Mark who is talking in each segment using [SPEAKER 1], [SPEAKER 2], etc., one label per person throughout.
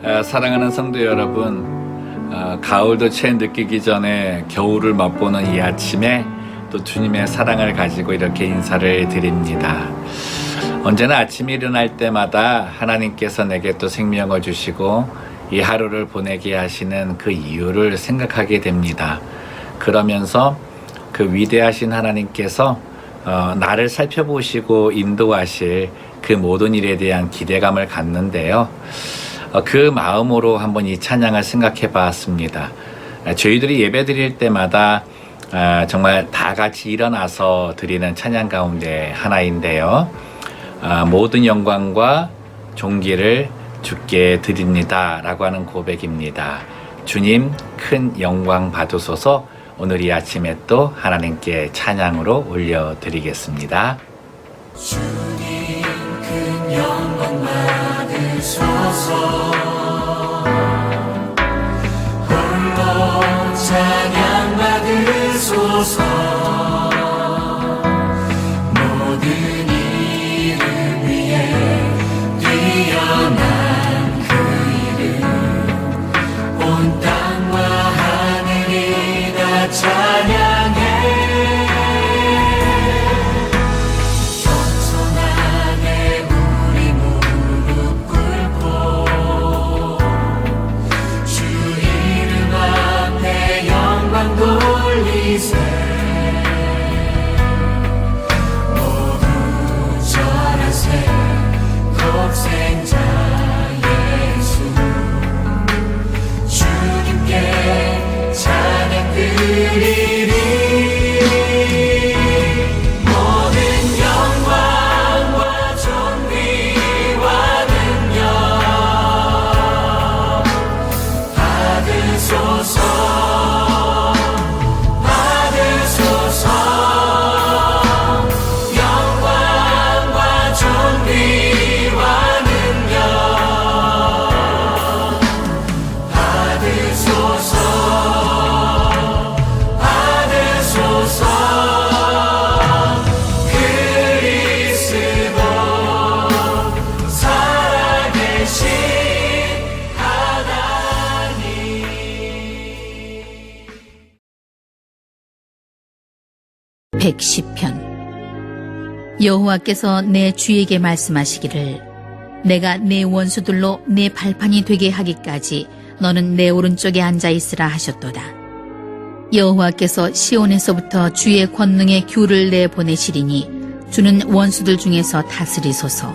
[SPEAKER 1] 사랑하는 성도 여러분, 가을도 채 느끼기 전에 겨울을 맛보는 이 아침에 또 주님의 사랑을 가지고 이렇게 인사를 드립니다. 언제나 아침에 일어날 때마다 하나님께서 내게 또 생명을 주시고 이 하루를 보내게 하시는 그 이유를 생각하게 됩니다. 그러면서 그 위대하신 하나님께서 나를 살펴보시고 인도하실 그 모든 일에 대한 기대감을 갖는데요. 그 마음으로 한번 이 찬양을 생각해 봤습니다. 저희들이 예배 드릴 때마다 정말 다 같이 일어나서 드리는 찬양 가운데 하나인데요. 모든 영광과 존귀를 주께 드립니다 라고 하는 고백입니다. 주님 큰 영광 받으소서. 오늘 이 아침에 또 하나님께 찬양으로 올려드리겠습니다.
[SPEAKER 2] 주님 큰 영광 받으소서. 홀로 찬양 받으소서. 모든 이름 위에 뛰어난 그 이름, 온 땅과 하늘이 다 찬양해. 겸손하게 우리 무릎 꿇고 주 이름 앞에 영광 돌리세. 모두 절하세. 독생자 예수 주님께 찬양 드리리. 모든 영광과 존귀와 능력 받으소서. 받으소서. 영광과 존귀와 능력 받으소서. 받으소서. 그리스도 살아계신 하나님.
[SPEAKER 3] 백시편. 여호와께서 내 주에게 말씀하시기를 내가 내 원수들로 내 발판이 되게 하기까지 너는 내 오른쪽에 앉아 있으라 하셨도다. 여호와께서 시온에서부터 주의 권능의 귤을 내보내시리니 주는 원수들 중에서 다스리소서.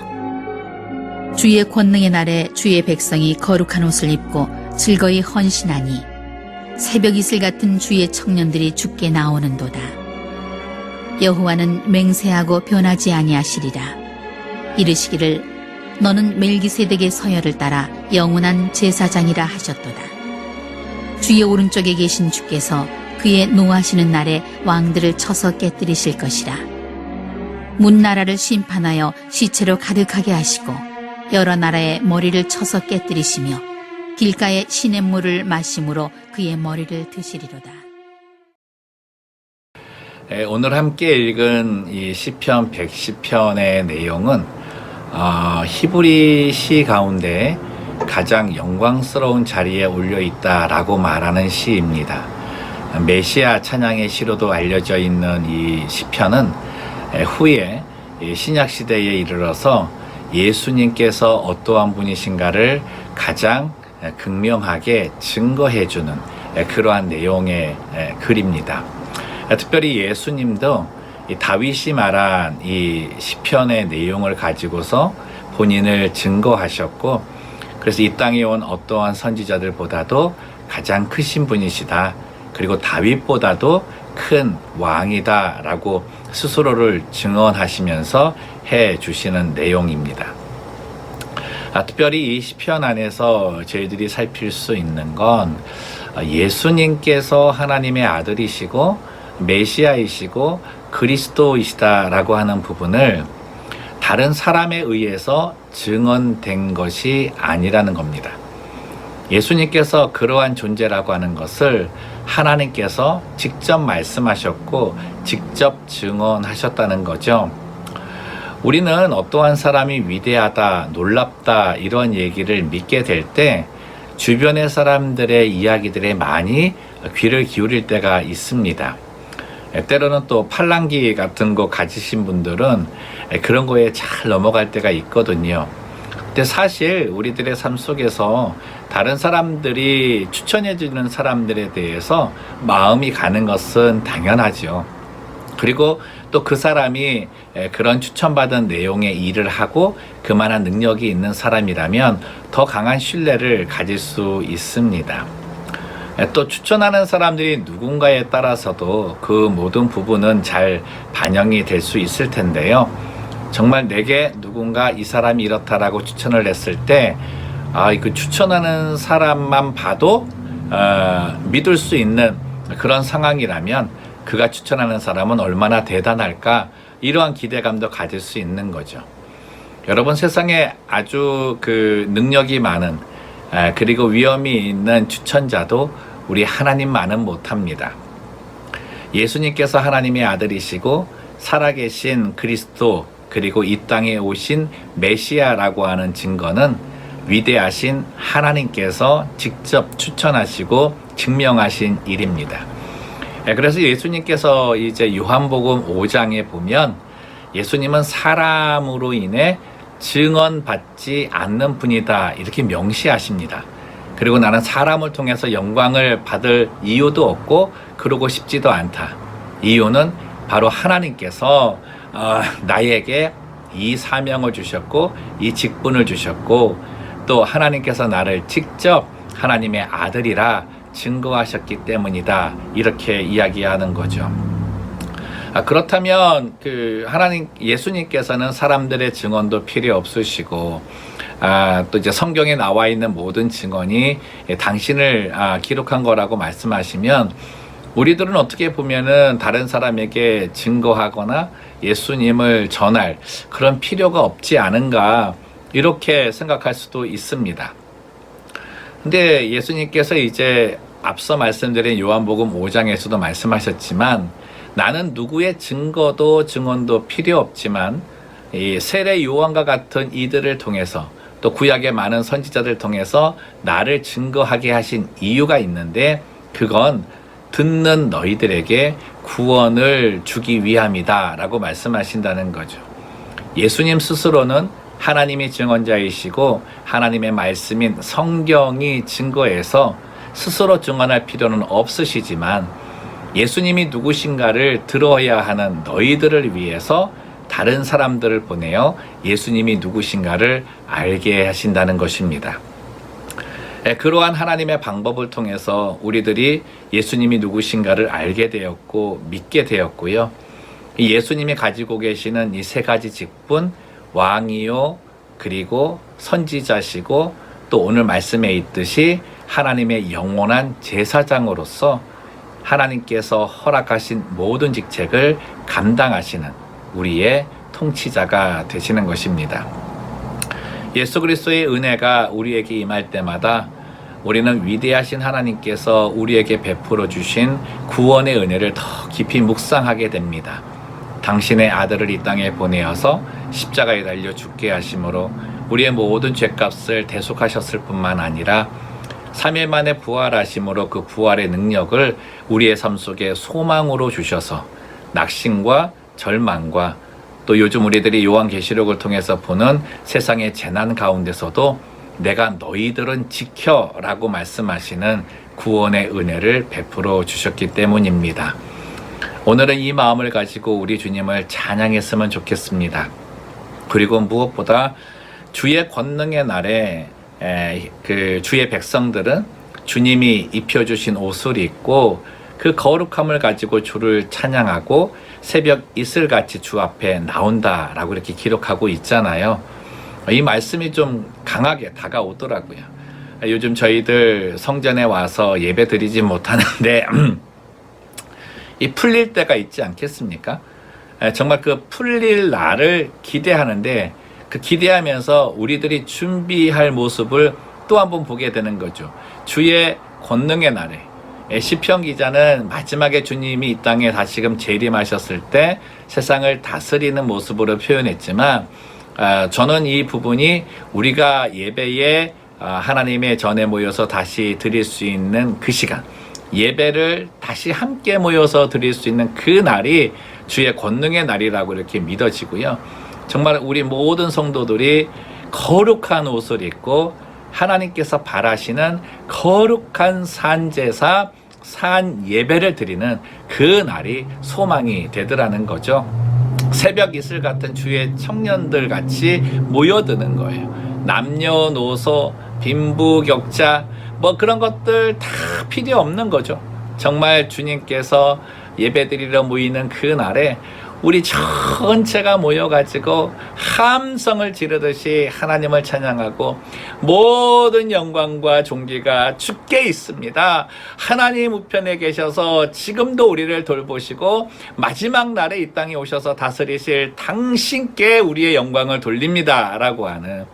[SPEAKER 3] 주의 권능의 날에 주의 백성이 거룩한 옷을 입고 즐거이 헌신하니 새벽 이슬 같은 주의 청년들이 주께 나오는도다. 여호와는 맹세하고 변하지 아니하시리라. 이르시기를 너는 멜기세덱의 서열을 따라 영원한 제사장이라 하셨도다. 주의 오른쪽에 계신 주께서 그의 노하시는 날에 왕들을 쳐서 깨뜨리실 것이라. 문나라를 심판하여 시체로 가득하게 하시고 여러 나라의 머리를 쳐서 깨뜨리시며 길가의 시냇물을 마심으로 그의 머리를 드시리로다.
[SPEAKER 1] 오늘 함께 읽은 이 시편 110편의 내용은 히브리 시 가운데 가장 영광스러운 자리에 올려있다라고 말하는 시입니다. 메시아 찬양의 시로도 알려져 있는 이 시편은 후에 신약시대에 이르러서 예수님께서 어떠한 분이신가를 가장 극명하게 증거해주는 그러한 내용의 글입니다. 특별히 예수님도 이 다윗이 말한 이 시편의 내용을 가지고서 본인을 증거하셨고, 그래서 이 땅에 온 어떠한 선지자들보다도 가장 크신 분이시다, 그리고 다윗보다도 큰 왕이다 라고 스스로를 증언하시면서 해주시는 내용입니다. 특별히 이 시편 안에서 저희들이 살필 수 있는 건 예수님께서 하나님의 아들이시고 메시아이시고 그리스도이시다라고 하는 부분을 다른 사람에 의해서 증언된 것이 아니라는 겁니다. 예수님께서 그러한 존재라고 하는 것을 하나님께서 직접 말씀하셨고 직접 증언하셨다는 거죠. 우리는 어떠한 사람이 위대하다, 놀랍다 이런 얘기를 믿게 될 때 주변의 사람들의 이야기들에 많이 귀를 기울일 때가 있습니다. 때로는 또 팔랑귀 같은 거 가지신 분들은 그런 거에 잘 넘어갈 때가 있거든요. 근데 사실 우리들의 삶 속에서 다른 사람들이 추천해 주는 사람들에 대해서 마음이 가는 것은 당연하죠. 그리고 또 그 사람이 그런 추천받은 내용의 일을 하고 그만한 능력이 있는 사람이라면 더 강한 신뢰를 가질 수 있습니다. 또 추천하는 사람들이 누군가에 따라서도 그 모든 부분은 잘 반영이 될 수 있을 텐데요. 정말 내게 누군가 이 사람이 이렇다라고 추천을 했을 때, 그 추천하는 사람만 봐도 믿을 수 있는 그런 상황이라면 그가 추천하는 사람은 얼마나 대단할까, 이러한 기대감도 가질 수 있는 거죠. 여러분, 세상에 아주 그 능력이 많은 그리고 위험이 있는 추천자도 우리 하나님만은 못합니다. 예수님께서 하나님의 아들이시고 살아계신 그리스도, 그리고 이 땅에 오신 메시아라고 하는 증거는 위대하신 하나님께서 직접 추천하시고 증명하신 일입니다. 그래서 예수님께서 이제 요한복음 5장에 보면 예수님은 사람으로 인해 증언받지 않는 분이다, 이렇게 명시하십니다. 그리고 나는 사람을 통해서 영광을 받을 이유도 없고 그러고 싶지도 않다. 이유는 바로 하나님께서 나에게 이 사명을 주셨고 이 직분을 주셨고 또 하나님께서 나를 직접 하나님의 아들이라 증거하셨기 때문이다, 이렇게 이야기하는 거죠. 그렇다면 예수님께서는 사람들의 증언도 필요 없으시고 또 이제 성경에 나와 있는 모든 증언이 당신을 기록한 거라고 말씀하시면 우리들은 어떻게 보면은 다른 사람에게 증거하거나 예수님을 전할 그런 필요가 없지 않은가, 이렇게 생각할 수도 있습니다. 근데 예수님께서 이제 앞서 말씀드린 요한복음 5장에서도 말씀하셨지만, 나는 누구의 증거도 증언도 필요 없지만 이 세례 요한과 같은 이들을 통해서 또 구약의 많은 선지자들을 통해서 나를 증거하게 하신 이유가 있는데, 그건 듣는 너희들에게 구원을 주기 위함이다 라고 말씀하신다는 거죠. 예수님 스스로는 하나님의 증언자이시고 하나님의 말씀인 성경이 증거해서 스스로 증언할 필요는 없으시지만, 예수님이 누구신가를 들어야 하는 너희들을 위해서 다른 사람들을 보내어 예수님이 누구신가를 알게 하신다는 것입니다. 그러한 하나님의 방법을 통해서 우리들이 예수님이 누구신가를 알게 되었고 믿게 되었고요. 예수님이 가지고 계시는 이 세 가지 직분, 왕이요, 그리고 선지자시고 또 오늘 말씀에 있듯이 하나님의 영원한 제사장으로서 하나님께서 허락하신 모든 직책을 감당하시는 우리의 통치자가 되시는 것입니다. 예수 그리스도의 은혜가 우리에게 임할 때마다 우리는 위대하신 하나님께서 우리에게 베풀어 주신 구원의 은혜를 더 깊이 묵상하게 됩니다. 당신의 아들을 이 땅에 보내어서 십자가에 달려 죽게 하심으로 우리의 모든 죄값을 대속하셨을 뿐만 아니라 3일 만에 부활하심으로 그 부활의 능력을 우리의 삶 속에 소망으로 주셔서 낙심과 절망과 또 요즘 우리들이 요한계시록을 통해서 보는 세상의 재난 가운데서도 내가 너희들은 지켜 라고 말씀하시는 구원의 은혜를 베풀어 주셨기 때문입니다. 오늘은 이 마음을 가지고 우리 주님을 찬양했으면 좋겠습니다. 그리고 무엇보다 주의 권능의 날에 주의 백성들은 주님이 입혀주신 옷을 입고 그 거룩함을 가지고 주를 찬양하고 새벽 이슬같이 주 앞에 나온다라고 이렇게 기록하고 있잖아요. 이 말씀이 좀 강하게 다가오더라고요. 요즘 저희들 성전에 와서 예배 드리지 못하는데 이 풀릴 때가 있지 않겠습니까? 정말 그 풀릴 날을 기대하는데 그 기대하면서 우리들이 준비할 모습을 또 한번 보게 되는 거죠. 주의 권능의 날에 시편 기자는 마지막에 주님이 이 땅에 다시금 재림하셨을 때 세상을 다스리는 모습으로 표현했지만 저는 이 부분이 우리가 예배에 하나님의 전에 모여서 다시 드릴 수 있는 그 시간, 예배를 다시 함께 모여서 드릴 수 있는 그 날이 주의 권능의 날이라고 이렇게 믿어지고요. 정말 우리 모든 성도들이 거룩한 옷을 입고 하나님께서 바라시는 거룩한 산제사, 산 예배를 드리는 그 날이 소망이 되더라는 거죠. 새벽 이슬 같은 주의 청년들 같이 모여드는 거예요. 남녀노소, 빈부격자, 뭐 그런 것들 다 필요 없는 거죠. 정말 주님께서 예배드리러 모이는 그 날에 우리 전체가 모여가지고 함성을 지르듯이 하나님을 찬양하고 모든 영광과 존귀가 주께 있습니다. 하나님 우편에 계셔서 지금도 우리를 돌보시고 마지막 날에 이 땅에 오셔서 다스리실 당신께 우리의 영광을 돌립니다 라고 하는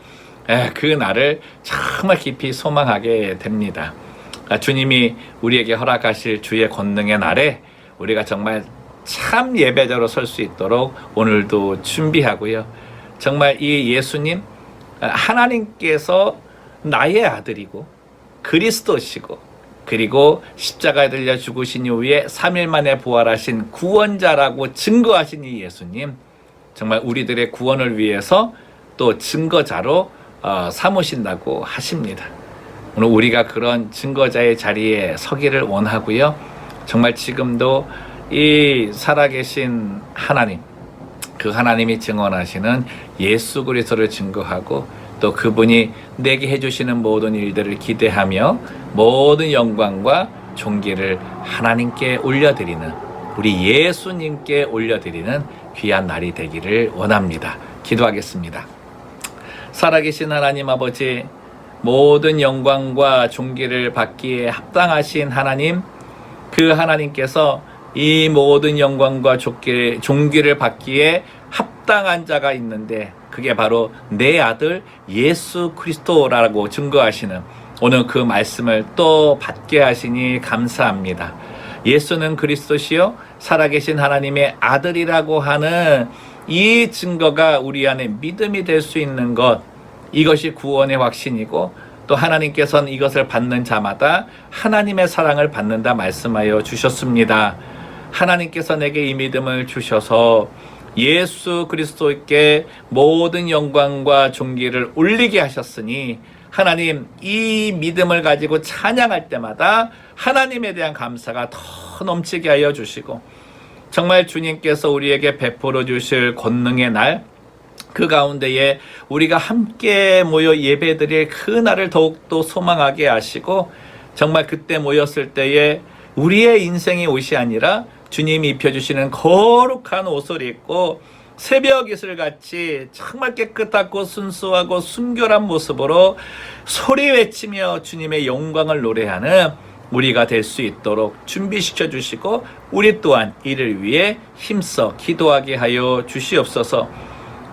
[SPEAKER 1] 그 날을 정말 깊이 소망하게 됩니다. 주님이 우리에게 허락하실 주의 권능의 날에 우리가 정말 참 예배자로 설 수 있도록 오늘도 준비하고요. 정말 이 예수님, 하나님께서 나의 아들이고 그리스도시고 그리고 십자가에 들려 죽으신 이후에 3일 만에 부활하신 구원자라고 증거하신 이 예수님, 정말 우리들의 구원을 위해서 또 증거자로 삼으신다고 하십니다. 오늘 우리가 그런 증거자의 자리에 서기를 원하고요. 정말 지금도 이 살아계신 하나님, 그 하나님이 증언하시는 예수 그리스도를 증거하고 또 그분이 내게 해주시는 모든 일들을 기대하며 모든 영광과 존귀를 하나님께 올려드리는, 우리 예수님께 올려드리는 귀한 날이 되기를 원합니다. 기도하겠습니다. 살아계신 하나님 아버지, 모든 영광과 존귀를 받기에 합당하신 하나님, 그 하나님께서 이 모든 영광과 존귀를 받기에 합당한 자가 있는데 그게 바로 내 아들 예수 그리스도라고 증거하시는 오늘 그 말씀을 또 받게 하시니 감사합니다. 예수는 그리스도시요 살아계신 하나님의 아들이라고 하는 이 증거가 우리 안에 믿음이 될 수 있는 것, 이것이 구원의 확신이고 또 하나님께서는 이것을 받는 자마다 하나님의 사랑을 받는다 말씀하여 주셨습니다. 하나님께서 내게 이 믿음을 주셔서 예수 그리스도께 모든 영광과 존귀를 올리게 하셨으니 하나님, 이 믿음을 가지고 찬양할 때마다 하나님에 대한 감사가 더 넘치게 하여 주시고 정말 주님께서 우리에게 베풀어 주실 권능의 날, 그 가운데에 우리가 함께 모여 예배드릴 그 날을 더욱더 소망하게 하시고 정말 그때 모였을 때에 우리의 인생의 옷이 아니라 주님이 입혀주시는 거룩한 옷을 입고 새벽 이슬같이 정말 깨끗하고 순수하고 순결한 모습으로 소리 외치며 주님의 영광을 노래하는 우리가 될 수 있도록 준비시켜 주시고 우리 또한 이를 위해 힘써 기도하게 하여 주시옵소서.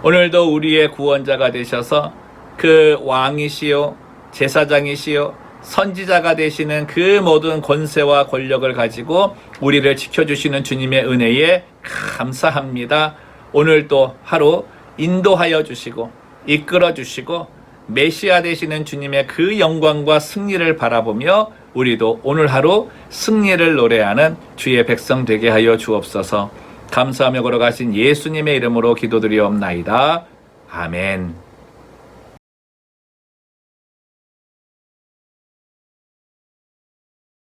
[SPEAKER 1] 오늘도 우리의 구원자가 되셔서 그 왕이시요 제사장이시요 선지자가 되시는 그 모든 권세와 권력을 가지고 우리를 지켜주시는 주님의 은혜에 감사합니다. 오늘도 하루 인도하여 주시고 이끌어 주시고 메시아 되시는 주님의 그 영광과 승리를 바라보며 우리도 오늘 하루 승리를 노래하는 주의 백성 되게 하여 주옵소서. 감사하며 걸어가신 예수님의 이름으로 기도드리옵나이다. 아멘.